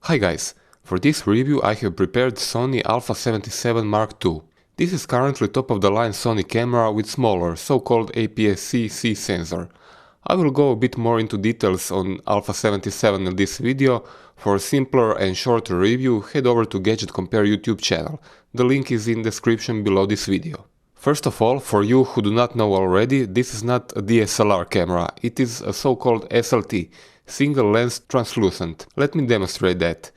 Hi guys, for this review I have prepared Sony A77 Mark II. This is currently top of the line Sony camera with smaller, so-called APS-C sensor. I will go a bit more into details on A77 in this video. For a simpler and shorter review, head over to Gadget Compare YouTube channel. The link is in description below this video. First of all, for you who do not know already, this is not a DSLR camera, it is a so-called SLT, single lens translucent. Let me demonstrate that.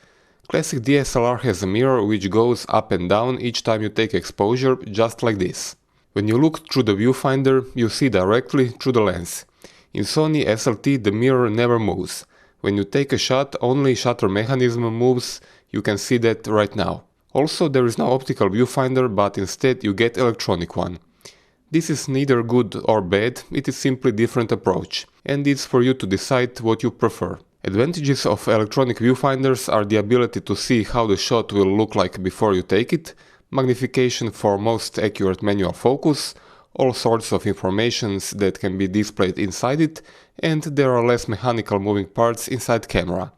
Classic DSLR has a mirror which goes up and down each time you take exposure, just like this. When you look through the viewfinder, you see directly through the lens. In Sony SLT the mirror never moves. When you take a shot, only shutter mechanism moves, you can see that right now. Also, there is no optical viewfinder, but instead you get electronic one. This is neither good or bad, it is simply different approach, and it's for you to decide what you prefer. Advantages of electronic viewfinders are the ability to see how the shot will look like before you take it, magnification for most accurate manual focus, all sorts of informations that can be displayed inside it, and there are less mechanical moving parts inside camera.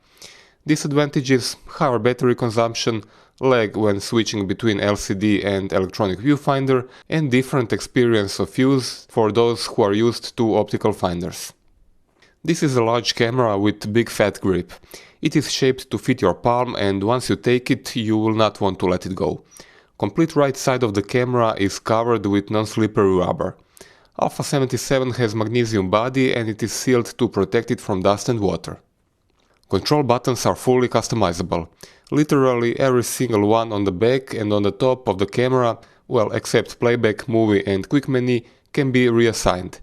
Disadvantages: higher battery consumption, lag when switching between LCD and electronic viewfinder, and different experience of use for those who are used to optical finders. This is a large camera with big fat grip. It is shaped to fit your palm, and once you take it, you will not want to let it go. Complete right side of the camera is covered with non-slippery rubber. A77 has magnesium body and it is sealed to protect it from dust and water. Control buttons are fully customizable. Literally every single one on the back and on the top of the camera, well, except playback, movie and quick menu, can be reassigned.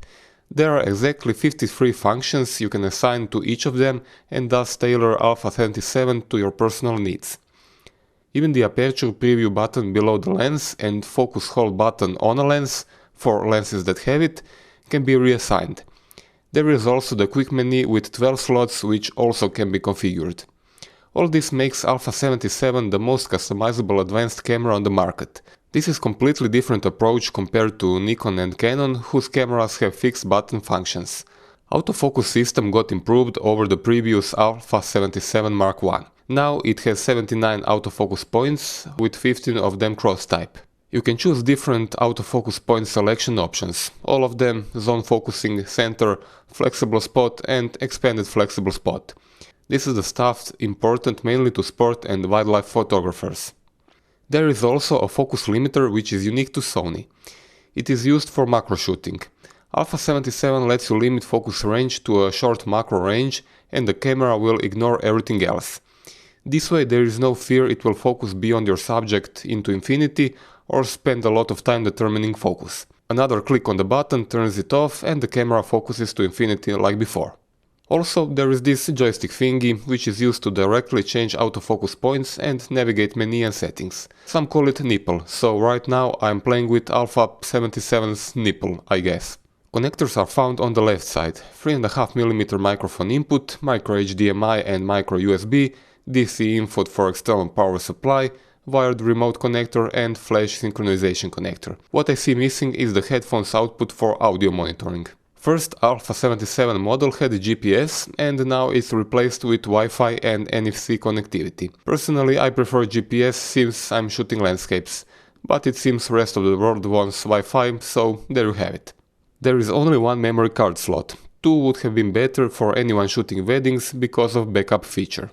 There are exactly 53 functions you can assign to each of them and thus tailor A77 to your personal needs. Even the aperture preview button below the lens and focus hold button on a lens, for lenses that have it, can be reassigned. There is also the quick menu with 12 slots which also can be configured. All this makes A77 the most customizable advanced camera on the market. This is completely different approach compared to Nikon and Canon, whose cameras have fixed button functions. Autofocus system got improved over the previous A77 Mark I. Now it has 79 autofocus points, with 15 of them cross-type. You can choose different autofocus point selection options, all of them zone focusing, center, flexible spot and expanded flexible spot. This is the stuff important mainly to sport and wildlife photographers. There is also a focus limiter which is unique to Sony. It is used for macro shooting. A77 lets you limit focus range to a short macro range and the camera will ignore everything else. This way there is no fear it will focus beyond your subject into infinity or spend a lot of time determining focus. Another click on the button turns it off and the camera focuses to infinity like before. Also, there is this joystick thingy, which is used to directly change autofocus points and navigate menu and settings. Some call it nipple, so right now I'm playing with A77's nipple, I guess. Connectors are found on the left side: 3.5mm microphone input, micro HDMI and micro USB, DC input for external power supply, wired remote connector and flash synchronization connector. What I see missing is the headphones output for audio monitoring. First A77 model had GPS and now it's replaced with Wi-Fi and NFC connectivity. Personally I prefer GPS since I'm shooting landscapes, but it seems rest of the world wants Wi-Fi, so there you have it. There is only one memory card slot. 2 would have been better for anyone shooting weddings because of backup feature.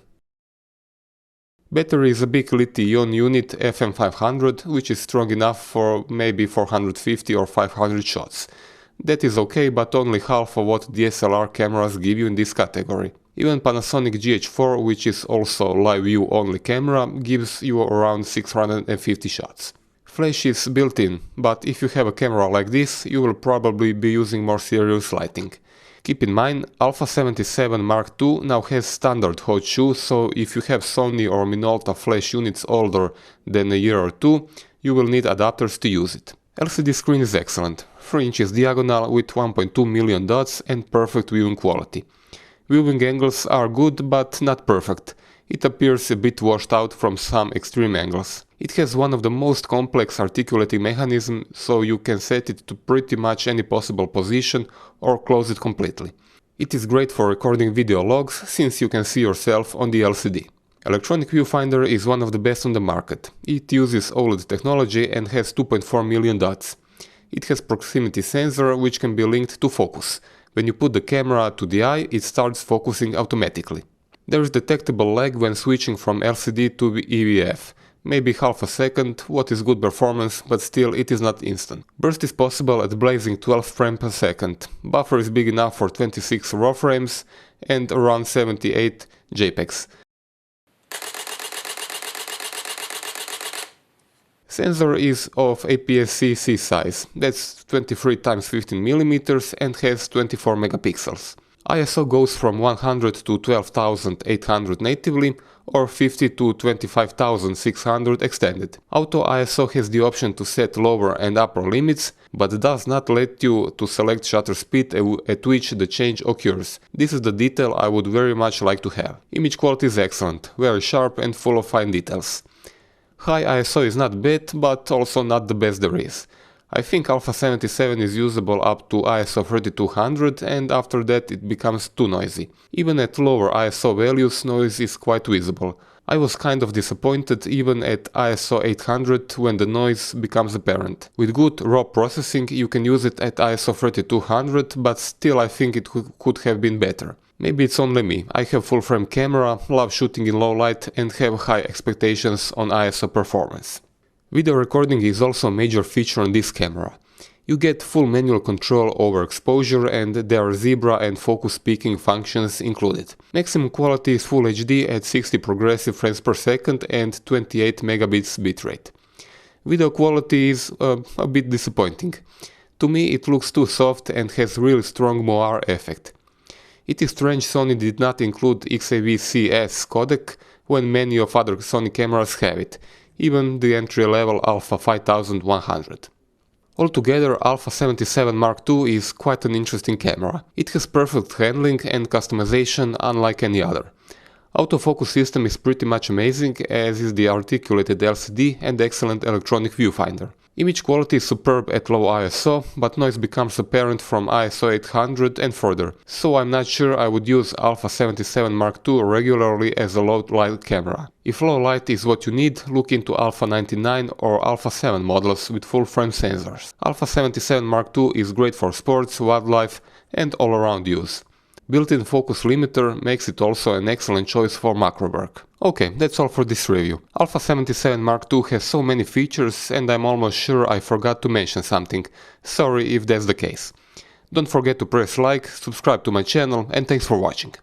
Battery is a big lithium-ion unit FM500, which is strong enough for maybe 450 or 500 shots. That is okay, but only half of what DSLR cameras give you in this category. Even Panasonic GH4, which is also live view only camera, gives you around 650 shots. Flash is built in, but if you have a camera like this, you will probably be using more serious lighting. Keep in mind, A77 Mark II now has standard hot shoe, so if you have Sony or Minolta flash units older than a year or two, you will need adapters to use it. LCD screen is excellent, 3 inches diagonal with 1.2 million dots and perfect viewing quality. Viewing angles are good but not perfect. It appears a bit washed out from some extreme angles. It has one of the most complex articulating mechanisms, so you can set it to pretty much any possible position or close it completely. It is great for recording video logs since you can see yourself on the LCD. Electronic viewfinder is one of the best on the market. It uses OLED technology and has 2.4 million dots. It has proximity sensor which can be linked to focus. When you put the camera to the eye, it starts focusing automatically. There is detectable lag when switching from LCD to EVF. Maybe half a second, what is good performance, but still it is not instant. Burst is possible at blazing 12 frames per second. Buffer is big enough for 26 RAW frames and around 78 JPEGs. Sensor is of APS-C C size, that's 23 x 15 mm and has 24 megapixels. ISO goes from 100 to 12,800 natively or 50 to 25,600 extended. Auto ISO has the option to set lower and upper limits, but does not let you to select shutter speed at which the change occurs. This is the detail I would very much like to have. Image quality is excellent, very sharp and full of fine details. High ISO is not bad, but also not the best there is. I think A77 is usable up to ISO 3200 and after that it becomes too noisy. Even at lower ISO values noise is quite visible. I was kind of disappointed even at ISO 800 when the noise becomes apparent. With good RAW processing you can use it at ISO 3200, but still I think it could have been better. Maybe it's only me. I have full frame camera, love shooting in low light and have high expectations on ISO performance. Video recording is also a major feature on this camera. You get full manual control over exposure and there are zebra and focus peaking functions included. Maximum quality is Full HD at 60 progressive frames per second and 28 megabits bitrate. Video quality is a bit disappointing. To me it looks too soft and has really strong moire effect. It is strange Sony did not include XAVC-S codec when many of other Sony cameras have it. Even the entry-level Alpha 5100. Altogether, A77 Mark II is quite an interesting camera. It has perfect handling and customization unlike any other. Autofocus system is pretty much amazing, as is the articulated LCD and excellent electronic viewfinder. Image quality is superb at low ISO, but noise becomes apparent from ISO 800 and further, so I'm not sure I would use A77 Mark II regularly as a low light camera. If low light is what you need, look into Alpha 99 or Alpha 7 models with full frame sensors. A77 Mark II is great for sports, wildlife and all-around use. Built-in focus limiter makes it also an excellent choice for macro work. Okay, that's all for this review. A77 Mark II has so many features and I'm almost sure I forgot to mention something. Sorry if that's the case. Don't forget to press like, subscribe to my channel and thanks for watching.